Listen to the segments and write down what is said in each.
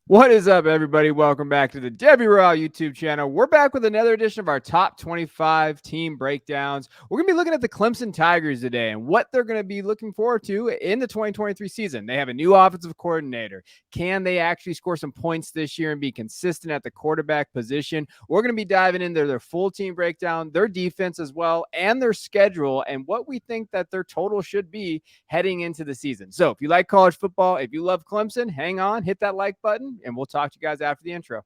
What is up, everybody? Welcome back to the Debbie Royale YouTube channel. We're back with another edition of our top 25 team breakdowns. We're going to be looking at the Clemson Tigers today and what they're going to be looking forward to in the 2023 season. They have a new offensive coordinator. Can they actually score some points this year and be consistent at the quarterback position? We're going to be diving into their full team breakdown, their defense as well, and their schedule, and what we think that their total should be heading into the season. So if you like college football, if you love Clemson, hang on, hit that like button, and we'll talk to you guys after the intro.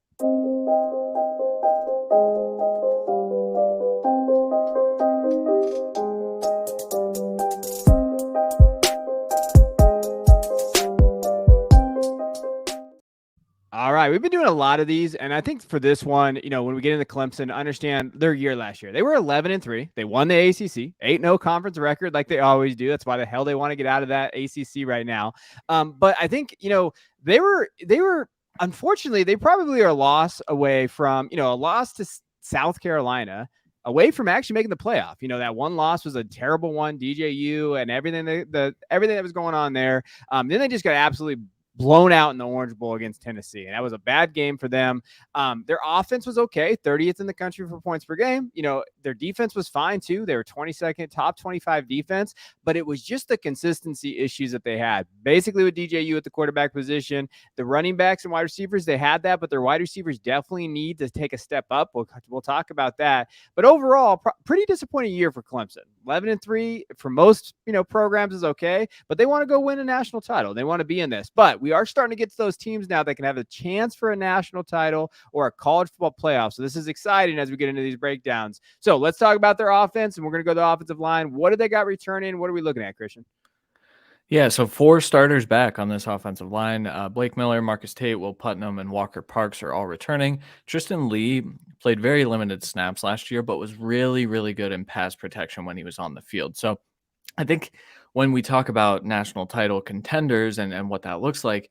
All right, we've been doing a lot of these, and I think for this one, when we get into Clemson, understand their year last year. They were 11-3. They won the ACC, 8-0 conference record like they always do. That's why the hell they want to get out of that ACC right now. But I think they were unfortunately they probably are a loss away from a loss to South Carolina, away from actually making the playoff. That one loss was a terrible one, DJU and everything everything that was going on there. Then they just got absolutely blown out in the Orange Bowl against Tennessee, and that was a bad game for them. Their offense was okay, 30th in the country for points per game. Their defense was fine too. They were 22nd, top 25 defense, but it was just the consistency issues that they had. Basically with DJU at the quarterback position, the running backs and wide receivers, they had that, but their wide receivers definitely need to take a step up. We'll talk about that. But overall, pretty disappointing year for Clemson. 11-3 for most programs is okay, but they want to go win a national title. They want to be in this. But we are starting to get to those teams now that can have a chance for a national title or a college football playoff. So this is exciting as we get into these breakdowns. So let's talk about their offense, and we're going to go to the offensive line. What do they got returning? What are we looking at, Christian? Yeah, so 4 starters back on this offensive line. Blake Miller, Marcus Tate, Will Putnam, and Walker Parks are all returning. Tristan Lee played very limited snaps last year, but was really, really good in pass protection when he was on the field. So I think when we talk about national title contenders and what that looks like,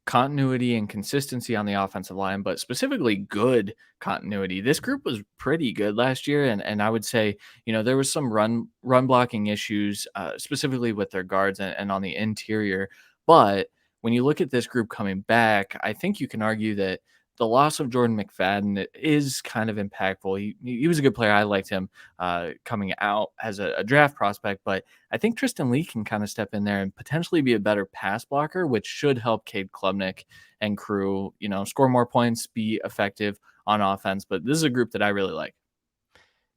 continuity and consistency on the offensive line, but specifically good continuity. This group was pretty good last year, and I would say, there was some run blocking issues, specifically with their guards and on the interior. But when you look at this group coming back, I think you can argue that the loss of Jordan McFadden is kind of impactful. He was a good player. I liked him coming out as a draft prospect, but I think Tristan Lee can kind of step in there and potentially be a better pass blocker, which should help Cade Klubnik and crew, score more points, be effective on offense. But this is a group that I really like.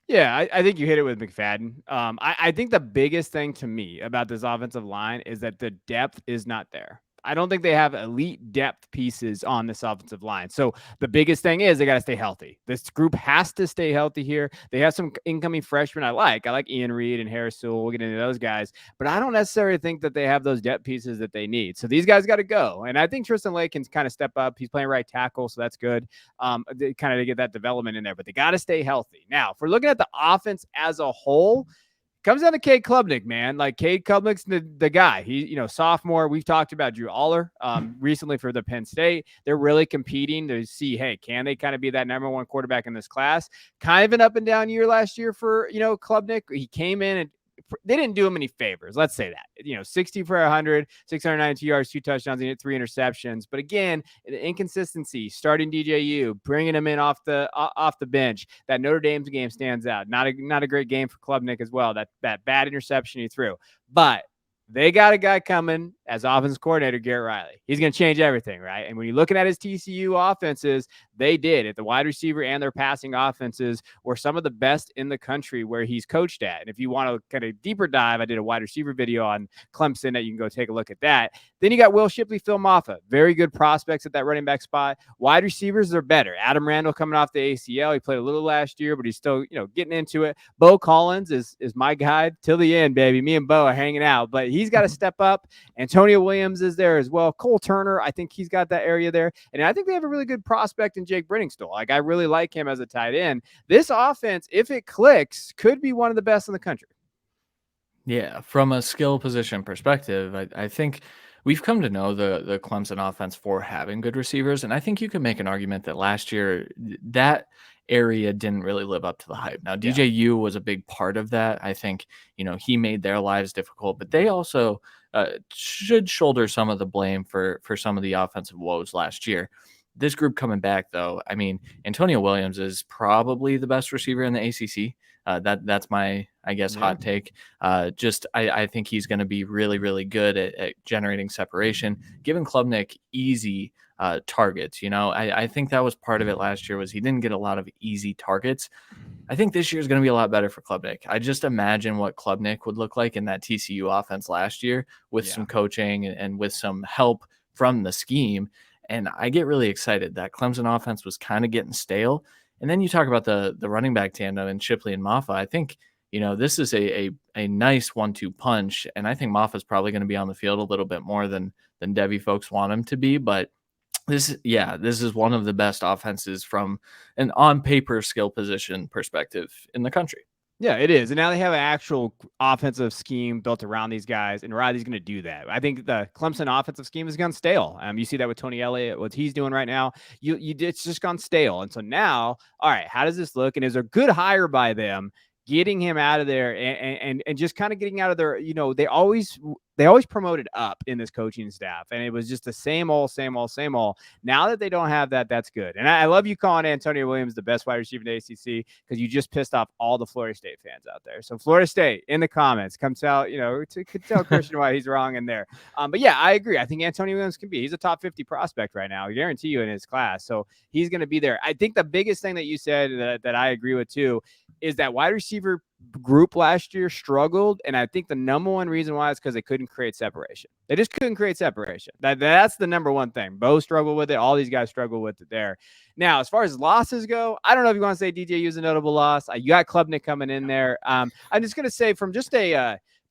Yeah, I think you hit it with McFadden. I think the biggest thing to me about this offensive line is that the depth is not there. I don't think they have elite depth pieces on this offensive line. So the biggest thing is they got to stay healthy. This group has to stay healthy here. They have some incoming freshmen I like Ian Reed and Harris Sewell. We'll get into those guys. But I don't necessarily think that they have those depth pieces that they need. So these guys got to go. And I think Tristan Lake can kind of step up. He's playing right tackle, so that's good. They kind of to get that development in there. But they got to stay healthy. Now, if we're looking at the offense as a whole, comes down to Cade Klubnik, man. Like Cade Klubnik's the guy. He, sophomore. We've talked about Drew Aller recently for the Penn State. They're really competing to see, hey, can they kind of be that number one quarterback in this class? Kind of an up and down year last year for Klubnik. He came in and they didn't do him any favors. Let's say that, 60 for 100, 692 yards, 2 touchdowns, and 3 interceptions. But again, the inconsistency, starting DJU, bringing him in off the bench. That Notre Dame's game stands out. Not a great game for Klubnik as well. That bad interception he threw, but they got a guy coming as offense coordinator, Garrett Riley. He's going to change everything, right? And when you're looking at his TCU offenses, they did at the wide receiver, and their passing offenses were some of the best in the country where he's coached at. And if you want to kind of deeper dive, I did a wide receiver video on Clemson that you can go take a look at that. Then you got Will Shipley, Phil Maffa, very good prospects at that running back spot. Wide receivers are better. Adam Randall coming off the ACL. He played a little last year, but he's still, getting into it. Bo Collins is my guy till the end, baby. Me and Bo are hanging out, but he's got to step up. Antonio Williams is there as well. Cole Turner, I think he's got that area there. And I think they have a really good prospect in Jake Brenningstool. Like, I really like him as a tight end. This offense, if it clicks, could be one of the best in the country. Yeah, from a skill position perspective, I think we've come to know the Clemson offense for having good receivers, and I think you can make an argument that last year that area didn't really live up to the hype. Now, DJU was a big part of that. I think, he made their lives difficult, but they also should shoulder some of the blame for some of the offensive woes last year. This group coming back, though, I mean, Antonio Williams is probably the best receiver in the ACC. That's my, I guess, Yeah. hot take. I think he's going to be really, really good at generating separation, giving Klubnik easy targets. I think that was part of it last year was he didn't get a lot of easy targets. I think this year is going to be a lot better for Klubnik. I just imagine what Klubnik would look like in that TCU offense last year with Yeah. some coaching and with some help from the scheme. And I get really excited. That Clemson offense was kind of getting stale. And then you talk about the running back tandem and Shipley and Maffa. I think, this is a nice 1-2 punch. And I think Maffa's probably going to be on the field a little bit more than Debbie folks want him to be. But this is one of the best offenses from an on paper skill position perspective in the country. Yeah, it is. And now they have an actual offensive scheme built around these guys, and Riley's going to do that. I think the Clemson offensive scheme has gone stale. You see that with Tony Elliott, what he's doing right now. It's just gone stale. And so now, all right, how does this look? And is a good hire by them getting him out of there and just kind of getting out of there? They always promoted up in this coaching staff, and it was just the same old, same old, same old. Now that they don't have that, that's good. And I love you calling Antonio Williams the best wide receiver in the ACC because you just pissed off all the Florida State fans out there. So Florida State in the comments, come tell could tell Christian why he's wrong in there. But yeah, I agree. I think Antonio Williams can be. He's a top 50 prospect right now. I guarantee you in his class. So he's going to be there. I think the biggest thing that you said that I agree with too is that wide receiver group last year struggled, and I think the number one reason why is because they couldn't create separation. They just couldn't create separation. That's the number one thing. Bo struggled with it. All these guys struggle with it there. Now, as far as losses go, I don't know if you want to say DJU is a notable loss. You got Klubnik coming in there. I'm just going to say from just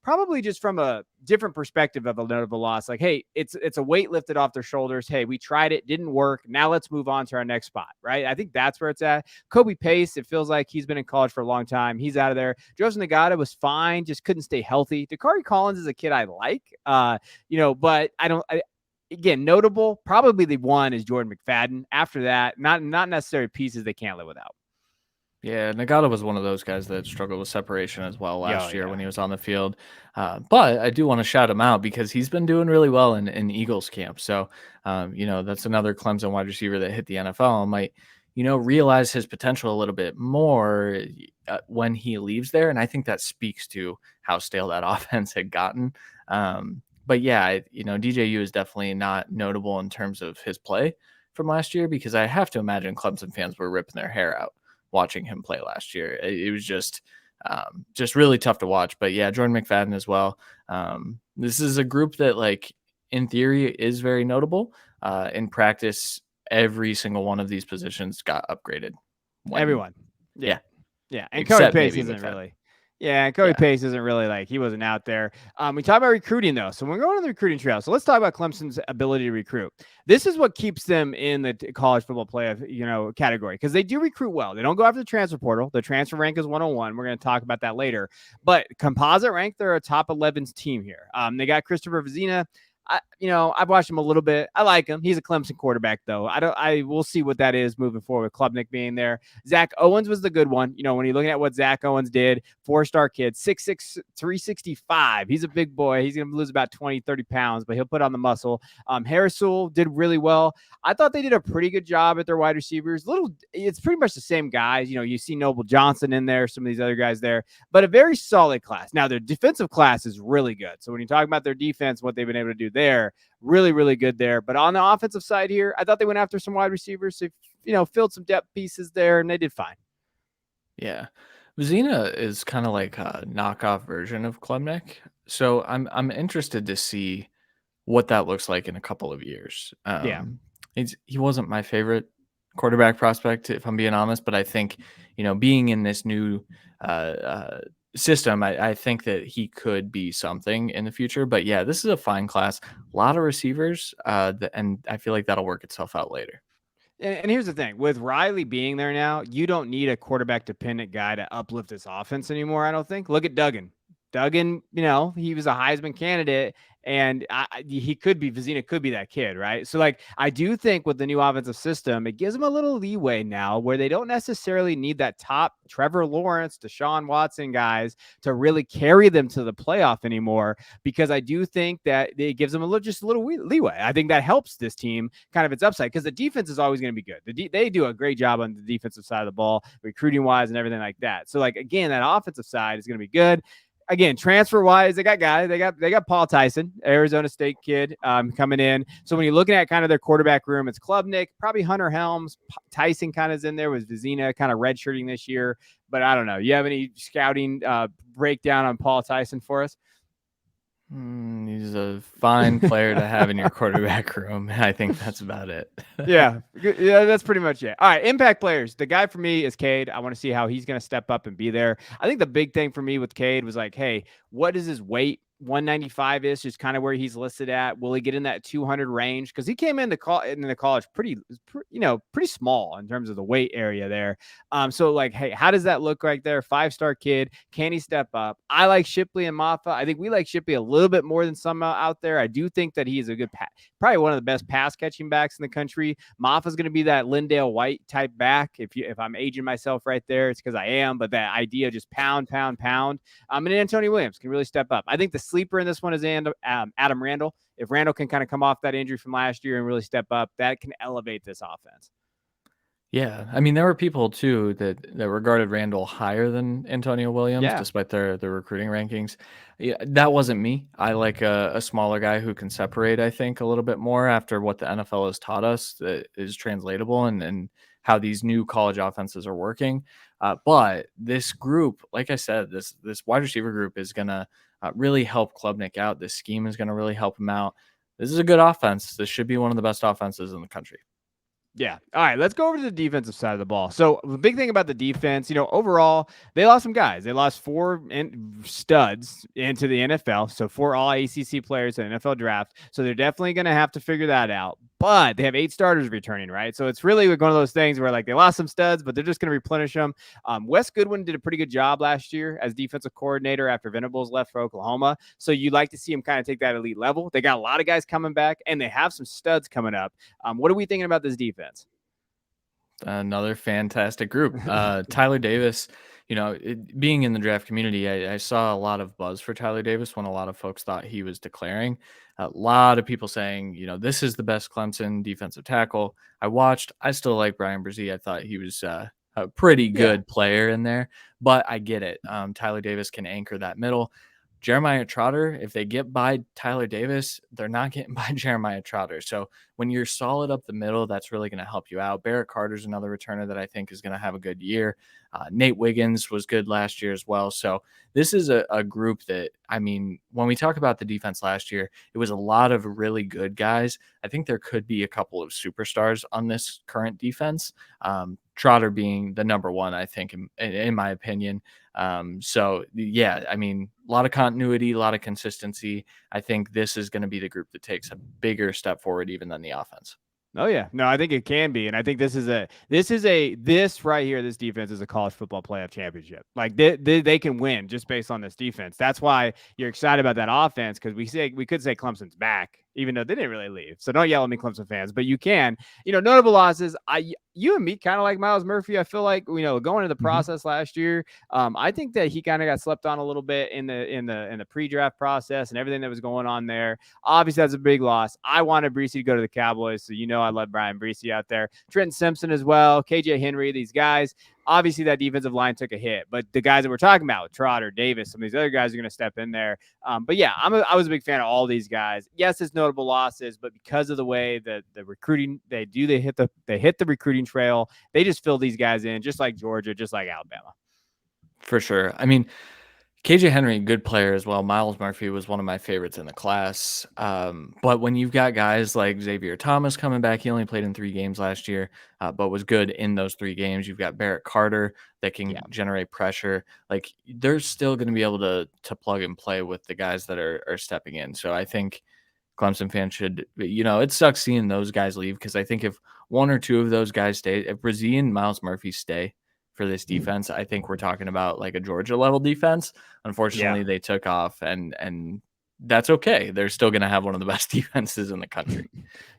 probably just from a different perspective of a notable loss, like, hey, it's a weight lifted off their shoulders. Hey, we tried it, didn't work. Now let's move on to our next spot, right? I think that's where it's at. Kobe Pace, it feels like he's been in college for a long time. He's out of there. Joseph Nagata was fine, just couldn't stay healthy. Dakari Collins is a kid I like, but again, notable, probably the one is Jordan McFadden. After that, not necessarily pieces they can't live without. Yeah, Nagata was one of those guys that struggled with separation as well last year when he was on the field. But I do want to shout him out because he's been doing really well in Eagles camp. So, that's another Clemson wide receiver that hit the NFL and might, realize his potential a little bit more when he leaves there. And I think that speaks to how stale that offense had gotten. But yeah, DJU is definitely not notable in terms of his play from last year because I have to imagine Clemson fans were ripping their hair out watching him play last year. It was just really tough to watch. But yeah, Jordan McFadden as well. This is a group that, like, in theory is very notable. In practice, every single one of these positions got upgraded. Everyone. Yeah. Yeah. And Except Cody Pace maybe isn't McFadden. really. Yeah, and Cody Pace isn't really like he wasn't out there. We talk about recruiting though, so we're going to the recruiting trail. So let's talk about Clemson's ability to recruit. This is what keeps them in the college football playoff, category because they do recruit well. They don't go after the transfer portal. The transfer rank is 101. We're going to talk about that later. But composite rank, they're a top 11 team here. They got Christopher Vizina. I've watched him a little bit. I like him. He's a Clemson quarterback, though. We'll see what that is moving forward with Klubnik being there. Zach Owens was the good one. When you're looking at what Zach Owens did, 4-star kid, 6'6", 365. He's a big boy. He's going to lose about 20, 30 pounds, but he'll put on the muscle. Harris Sewell did really well. I thought they did a pretty good job at their wide receivers. It's pretty much the same guys. You see Noble Johnson in there, some of these other guys there, but a very solid class. Now, their defensive class is really good. So when you talk about their defense, what they've been able to do there, really, really good there. But on the offensive side here, I thought they went after some wide receivers. They, filled some depth pieces there, and they did fine. Yeah. Vizina is kind of like a knockoff version of Klubnik. So I'm interested to see what that looks like in a couple of years. He wasn't my favorite quarterback prospect, if I'm being honest, but I think, being in this new system, I think that he could be something in the future. But yeah, this is a fine class, a lot of receivers, and I feel like that'll work itself out later. And here's the thing. With Riley being there now, you don't need a quarterback-dependent guy to uplift this offense anymore, I don't think. Look at Duggan. Duggan, he was a Heisman candidate, and he could be Vizina could be that kid, right? So like I do think with the new offensive system, it gives them a little leeway now where they don't necessarily need that top Trevor Lawrence, Deshaun Watson guys to really carry them to the playoff anymore, because I do think that it gives them just a little leeway. I think that helps this team kind of its upside, because the defense is always going to be good. They do a great job on the defensive side of the ball, recruiting wise and everything like that. So like again, that offensive side is going to be good. Again, transfer wise, they got guys. They got Paul Tyson, Arizona State kid, coming in. So when you're looking at kind of their quarterback room, it's Klubnik, probably Hunter Helms, Tyson kind of is in there with Vizina kind of redshirting this year. But I don't know. You have any scouting breakdown on Paul Tyson for us? He's a fine player to have in your quarterback room. I think that's about it. Yeah, that's pretty much it. All right, impact players. The guy for me is Cade. I want to see how he's going to step up and be there. I think the big thing for me with Cade was like, hey, what is his weight? 195 is just kind of where he's listed at. Will he get in that 200 range? Because he came into college pretty small in terms of the weight area there. So like, hey, how does that look right there? 5-star kid. Can he step up? I like Shipley and Maffa. I think we like Shipley a little bit more than some out there. I do think that he is a good probably one of the best pass catching backs in the country. Maffa's going to be that Lindale White type back. If I'm aging myself right there, it's because I am. But that idea, just pound, pound, pound. And Antonio Williams can really step up. I think the sleeper in this one is Adam Randall. If Randall can kind of come off that injury from last year and really step up, that can elevate this offense. Yeah, I mean, there were people too that regarded Randall higher than Antonio Williams, Yeah. despite their recruiting rankings. Yeah, that wasn't me. I like a smaller guy who can separate, I think, a little bit more after what the NFL has taught us that is translatable, and how these new college offenses are working. But this group, like I said, this wide receiver group is gonna really help Klubnik out. This scheme is gonna really help him out. This is a good offense. This should be one of the best offenses in the country. Yeah. All right. Let's go over to the defensive side of the ball. So the big thing about the defense, overall, they lost some guys. They lost 4 studs into the NFL. So 4 all ACC players in the NFL draft. So they're definitely going to have to figure that out. But they have 8 starters returning, right? So it's really like one of those things where like they lost some studs, but they're just going to replenish them. Wes Goodwin did a pretty good job last year as defensive coordinator after Venables left for Oklahoma. So you'd like to see him kind of take that elite level. They got a lot of guys coming back, and they have some studs coming up. What are we thinking about this defense? Another fantastic group. Tyler Davis, being in the draft community, I saw a lot of buzz for Tyler Davis when a lot of folks thought he was declaring. A lot of people saying, this is the best Clemson defensive tackle. I still like Brian Brzee. I thought he was a pretty good player in there, but I get it. Tyler Davis can anchor that middle. Jeremiah Trotter, if they get by Tyler Davis, they're not getting by Jeremiah Trotter. So when you're solid up the middle, that's really going to help you out. Barrett Carter's another returner that I think is going to have a good year. Nate Wiggins was good last year as well. So this is a group that, I mean, when we talk about the defense last year, it was a lot of really good guys. I think there could be a couple of superstars on this current defense. Trotter being the number one, I think, in my opinion. So yeah, I mean, a lot of continuity, a lot of consistency. I think this is going to be the group that takes a bigger step forward even than the offense. Oh yeah, no, I think it can be, and I think this right here. This defense is a college football playoff championship. Like they can win just based on this defense. That's why you're excited about that offense, because we could say Clemson's back, even though they didn't really leave. So don't yell at me, Clemson fans, but you can. Notable losses. You and me kind of like Miles Murphy. I feel like going into the process last year. I think that he kind of got slept on a little bit in the pre-draft process and everything that was going on there. Obviously, that's a big loss. I wanted Bresee to go to the Cowboys, so I love Brian Bresee out there. Trenton Simpson as well, KJ Henry, these guys. Obviously, that defensive line took a hit, but the guys that we're talking about, Trotter, Davis, some of these other guys are going to step in there. But yeah, I was a big fan of all these guys. Yes, it's notable losses, but because of the way that the recruiting they hit the recruiting trail, they just fill these guys in, just like Georgia, just like Alabama. For sure. I mean, KJ Henry, good player as well. Miles Murphy was one of my favorites in the class. But when you've got guys like Xavier Thomas coming back, he only played in 3 games last year, but was good in those 3 games. You've got Barrett Carter that can generate pressure. Like they're still going to be able to plug and play with the guys that are stepping in. So I think Clemson fans should, it sucks seeing those guys leave, because I think if 1 or 2 of those guys stay, if Brzee and Miles Murphy stay for this defense. I think we're talking about like a Georgia level defense. Yeah. Unfortunately, they took off, and that's okay. They're still going to have one of the best defenses in the country.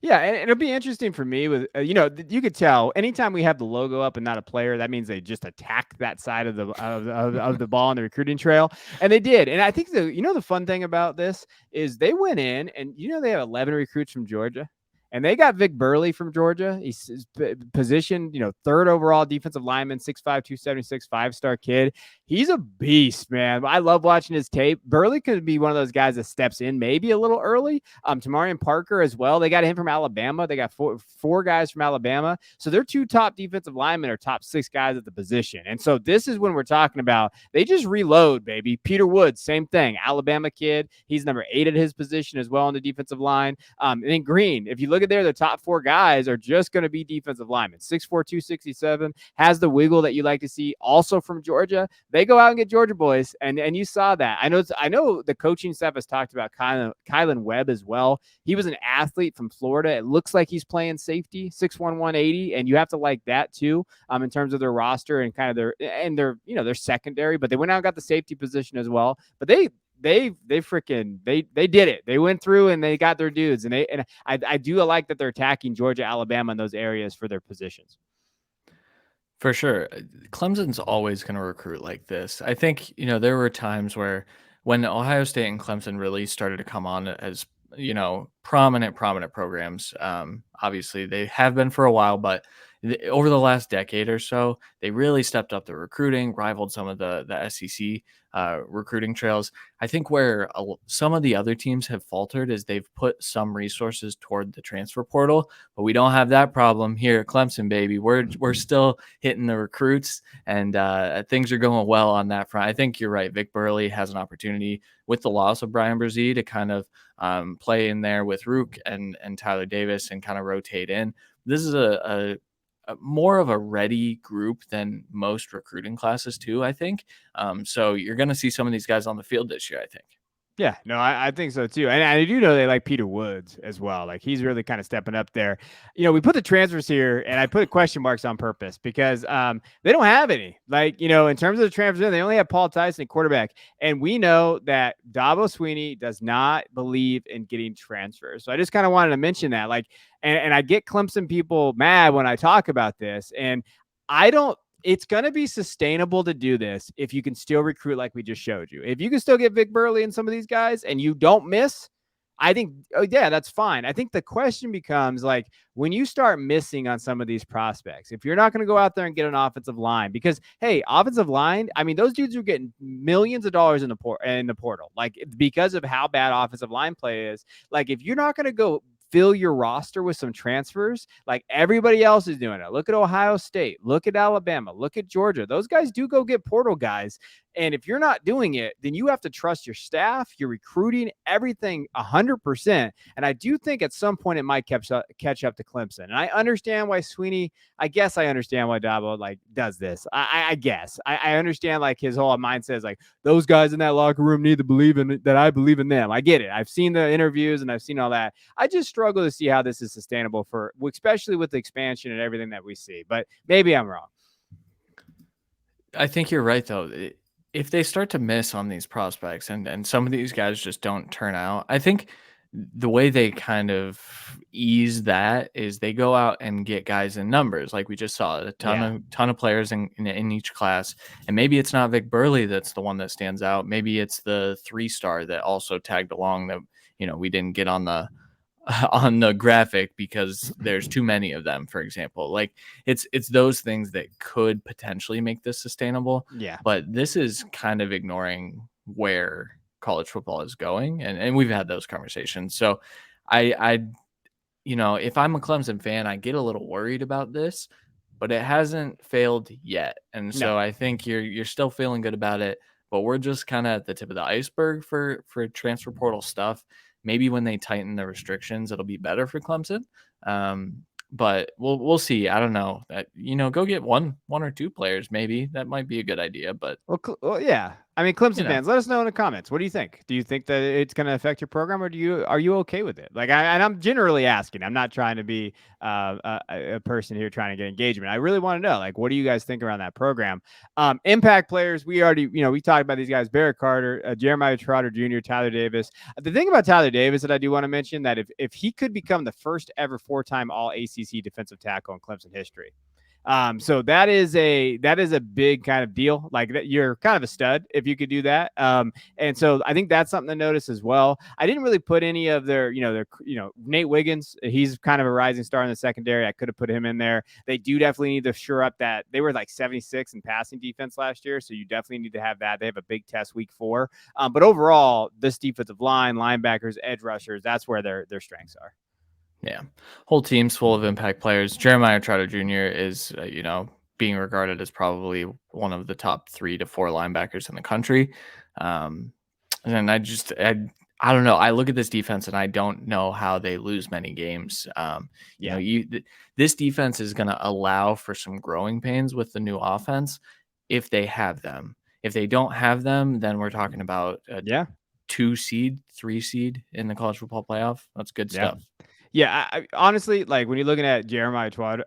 Yeah, and it'll be interesting for me with you could tell anytime we have the logo up and not a player, that means they just attack that side of the ball on the recruiting trail, and they did. And I think the fun thing about this is they went in and they have 11 recruits from Georgia. And they got Vic Burley from Georgia. He's positioned, third overall defensive lineman, 6'5", 276, 5-star kid. He's a beast, man. I love watching his tape. Burley could be one of those guys that steps in maybe a little early. Tamarian Parker as well. They got him from Alabama. They got four guys from Alabama. So their two top defensive linemen are top 6 guys at the position. And so this is when we're talking about they just reload, baby. Peter Woods, same thing. Alabama kid. He's number 8 at his position as well on the defensive line. And then Green, if you look at there, the top 4 guys are just going to be defensive linemen. 6'4", 267, has the wiggle that you like to see. Also from Georgia. They go out and get Georgia boys, and you saw that. I know the coaching staff has talked about Kylan Webb as well. He was an athlete from Florida. It looks like he's playing safety, 6'1", 180, and you have to like that too, in terms of their roster and kind of their secondary. But they went out and got the safety position as well. But they freaking they did it. They went through and they got their dudes, and I do like that they're attacking Georgia, Alabama in those areas for their positions. For sure. Clemson's always going to recruit like this. I think, there were times where when Ohio State and Clemson really started to come on as, prominent programs, obviously they have been for a while, but over the last decade or so, they really stepped up their recruiting, rivaled some of the SEC recruiting trails. I think where some of the other teams have faltered is they've put some resources toward the transfer portal, but we don't have that problem here at Clemson, baby. We're still hitting the recruits, and things are going well on that front. I think you're right. Vic Burley has an opportunity with the loss of Brian Brzee to kind of play in there with Rook and Tyler Davis and kind of rotate in. This is a more of a ready group than most recruiting classes too, I think. So you're going to see some of these guys on the field this year, I think. Yeah, no, I think so too. And I do know they like Peter Woods as well. Like he's really kind of stepping up there. We put the transfers here and I put question marks on purpose because they don't have any. Like, in terms of the transfers, they only have Paul Tyson, quarterback. And we know that Dabo Swinney does not believe in getting transfers. So I just kind of wanted to mention that. Like, and I get Clemson people mad when I talk about this. And I don't it's going to be sustainable to do this if you can still recruit like we just showed you. If you can still get Vic Burley and some of these guys and you don't miss, I think, that's fine. I think the question becomes like when you start missing on some of these prospects, if you're not going to go out there and get an offensive line, because, hey, offensive line, I mean, those dudes are getting millions of dollars in the portal, like because of how bad offensive line play is. Like if you're not going to go fill your roster with some transfers like everybody else is doing it. Look at Ohio State, look at Alabama, look at Georgia. Those guys do go get portal guys. And if you're not doing it, then you have to trust your staff, your recruiting, everything 100%. And I do think at some point it might catch up to Clemson. And I understand why Swinney, I guess I understand why Dabo does this. I guess I understand his whole mindset is those guys in that locker room need to believe in that. I believe in them. I get it. I've seen the interviews and I've seen all that. I just struggle to see how this is sustainable especially with the expansion and everything that we see, but maybe I'm wrong. I think you're right though. If they start to miss on these prospects and some of these guys just don't turn out, I think the way they kind of ease that is they go out and get guys in numbers. Like we just saw a ton of players in each class. And maybe it's not Vic Burley that's the one that stands out. Maybe it's the 3-star that also tagged along that, we didn't get on the graphic because there's too many of them, for example. Like it's those things that could potentially make this sustainable. Yeah. But this is kind of ignoring where college football is going, and we've had those conversations. So I if I'm a Clemson fan, I get a little worried about this, but it hasn't failed yet. And so I think you're still feeling good about it, but we're just kind of at the tip of the iceberg for transfer portal stuff. Maybe when they tighten the restrictions, it'll be better for Clemson. But we'll see. I don't know. That go get one or two players. Maybe that might be a good idea. But well, yeah. I mean, You Clemson know, fans, let us know in the comments. What do you think? Do you think that it's going to affect your program, or are you okay with it? Like, and I'm generally asking. I'm not trying to be a person here trying to get engagement. I really want to know, like, what do you guys think around that program? Impact players, we already, we talked about these guys: Barrett Carter, Jeremiah Trotter Jr., Tyler Davis. The thing about Tyler Davis that I do want to mention, that if he could become the first ever 4-time All ACC defensive tackle in Clemson history. So that is a big kind of deal. Like, that, you're kind of a stud if you could do that. And so I think that's something to notice as well. I didn't really put any of Nate Wiggins. He's kind of a rising star in the secondary. I could have put him in there. They do definitely need to shore up that. They were like 76 in passing defense last year, so you definitely need to have that. They have a big test week 4. But overall, this defensive line, linebackers, edge rushers, that's where their strengths are. yeah, whole team's full of impact players. Jeremiah Trotter Jr. is, being regarded as probably one of the top 3 to 4 linebackers in the country. Um, and I don't know. I look at this defense and I don't know how they lose many games. Yeah. This defense is going to allow for some growing pains with the new offense if they have them. If they don't have them, then we're talking about a Yeah. 2 seed, 3 seed in the college football playoff. That's good Yeah. stuff. Yeah, I honestly, like, when you're looking at Jeremiah Trotter,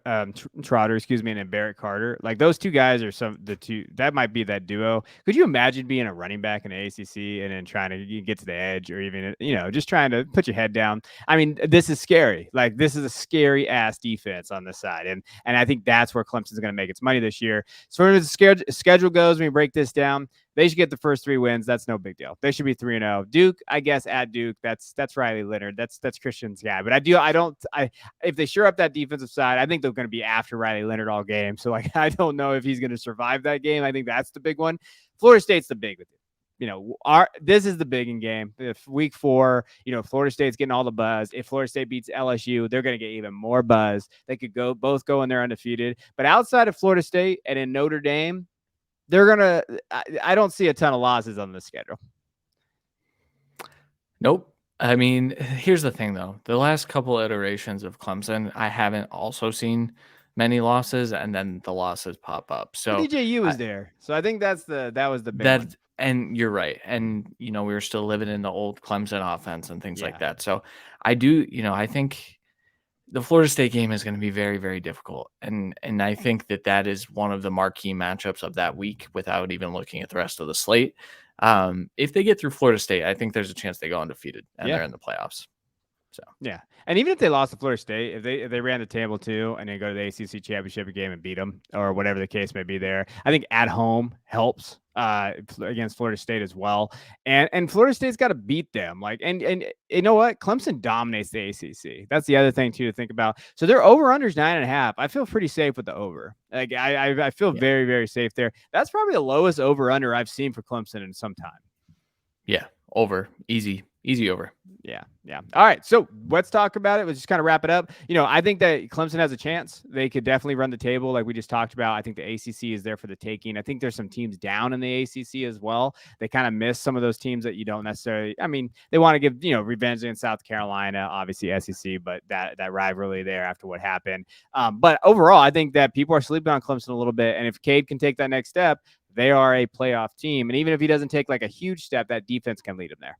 excuse me, and then Barrett Carter, like, those two guys are the two that might be that duo. Could you imagine being a running back in the ACC and then trying to get to the edge, or even just trying to put your head down? I mean, this is scary. Like, this is a scary ass defense on this side, and I think that's where Clemson's going to make its money this year. As far as the schedule goes, when we break this down, they should get the first 3 wins. That's no big deal. They should be 3-0. Duke, I guess, at Duke, that's Riley Leonard. That's Christian's guy. But if they shore up that defensive side, I think they're going to be after Riley Leonard all game. So, like, I don't know if he's going to survive that game. I think that's the big one. Florida State's the big with it. This is the big in game. If week 4, Florida State's getting all the buzz. If Florida State beats LSU, they're going to get even more buzz. They could both go in there undefeated. But outside of Florida State and in Notre Dame, I don't see a ton of losses on the schedule. Nope. I mean, here's the thing, though. The last couple iterations of Clemson, I haven't also seen many losses, and then the losses pop up. So DJU was there, so I think that was the big one. And you're right. And we were still living in the old Clemson offense and things like Yeah. that. So I do, I think the Florida State game is going to be very, very difficult. And I think that is one of the marquee matchups of that week without even looking at the rest of the slate. If they get through Florida State, I think there's a chance they go undefeated and they're in the playoffs. So yeah, and even if they lost to Florida State, if they ran the table too, and then go to the ACC championship game and beat them, or whatever the case may be, there, I think at home helps against Florida State as well. And Florida State's got to beat them. Like, and you know what? Clemson dominates the ACC. That's the other thing too to think about. So their over unders 9.5. I feel pretty safe with the over. Like, I feel very, very safe there. That's probably the lowest over under I've seen for Clemson in some time. Yeah, over. Easy over. Yeah. All right. So let's talk about it. Let's just kind of wrap it up. I think that Clemson has a chance. They could definitely run the table like we just talked about. I think the ACC is there for the taking. I think there's some teams down in the ACC as well. They kind of miss some of those teams that you don't necessarily, I mean, they want to give, revenge in South Carolina, obviously SEC, but that rivalry there after what happened. But overall, I think that people are sleeping on Clemson a little bit. And if Cade can take that next step, they are a playoff team. And even if he doesn't take like a huge step, that defense can lead him there.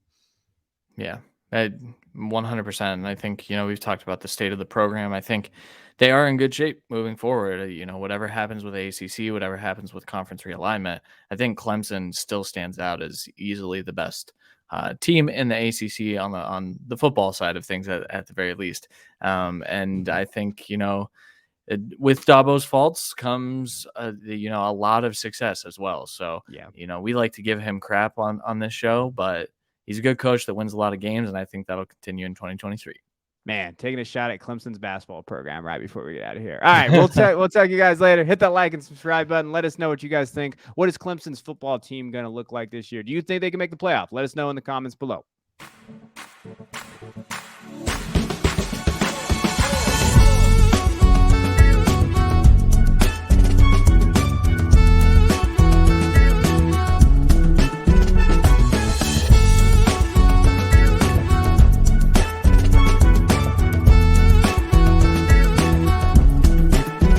Yeah, 100%. And I think, we've talked about the state of the program. I think they are in good shape moving forward. Whatever happens with ACC, whatever happens with conference realignment, I think Clemson still stands out as easily the best team in the ACC on the football side of things at the very least. And I think, with Dabo's faults comes, a lot of success as well. So, yeah, we like to give him crap on this show, but he's a good coach that wins a lot of games, and I think that'll continue in 2023. Man, taking a shot at Clemson's basketball program right before we get out of here. All right, we'll talk you guys later. Hit that like and subscribe button. Let us know what you guys think. What is Clemson's football team going to look like this year? Do you think they can make the playoff? Let us know in the comments below.